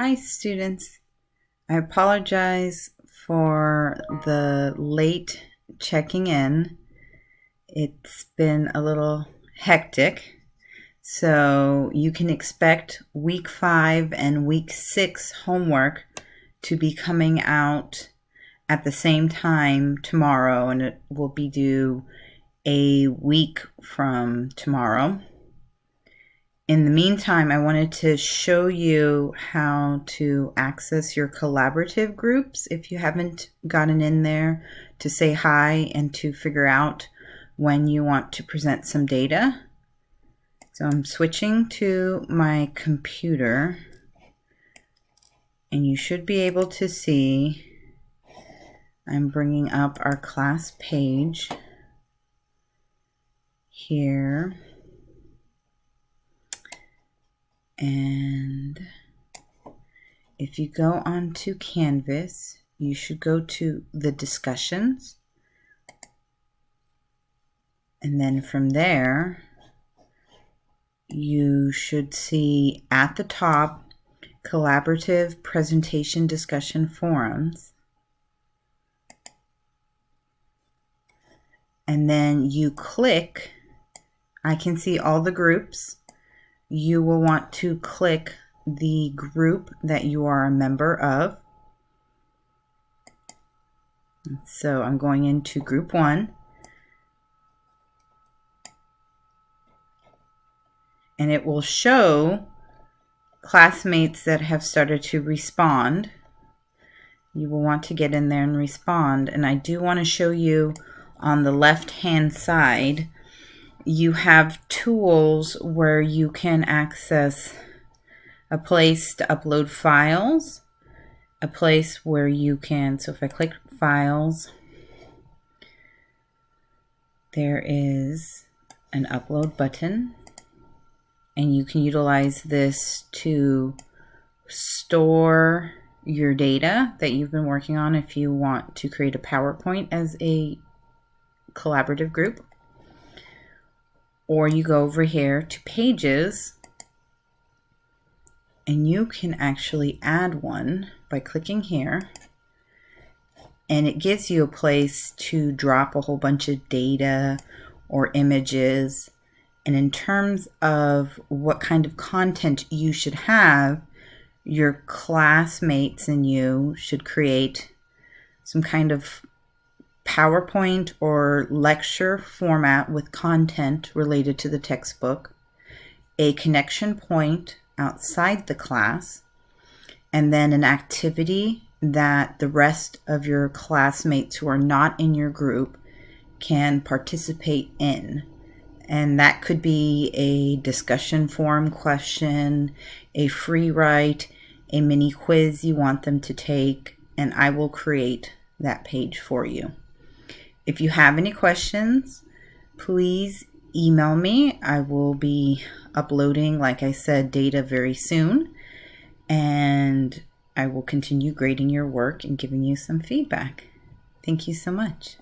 Hi, students. I apologize for the late checking in. It's been a little hectic. So you can expect week 5 and week 6 homework to be coming out at the same time tomorrow, and it will be due a week from tomorrow. In the meantime, I wanted to show you how to access your collaborative groups if you haven't gotten in there, to say hi and to figure out when you want to present some data. So I'm switching to my computer, and you should be able to see I'm bringing up our class page here. And if you go onto Canvas, you should go to the discussions. And then from there, you should see at the top, Collaborative Presentation Discussion Forums. And then you click, I can see all the groups. You will want to click the group that you are a member of. So I'm going into group 1. And it will show classmates that have started to respond. You will want to get in there and respond. And I do want to show you on the left-hand side, you have tools where you can access a place to upload files, a place where you can, so if I click files, there is an upload button, and you can utilize this to store your data that you've been working on if you want to create a PowerPoint as a collaborative group. Or you go over here to pages, and you can actually add one by clicking here, and it gives you a place to drop a whole bunch of data or images. And in terms of what kind of content you should have, your classmates and you should create some kind of PowerPoint or lecture format with content related to the textbook, a connection point outside the class, and then an activity that the rest of your classmates who are not in your group can participate in. And that could be a discussion forum question, a free write, a mini quiz you want them to take, and I will create that page for you. If you have any questions, please email me. I will be uploading, like I said, data very soon, and I will continue grading your work and giving you some feedback. Thank you so much.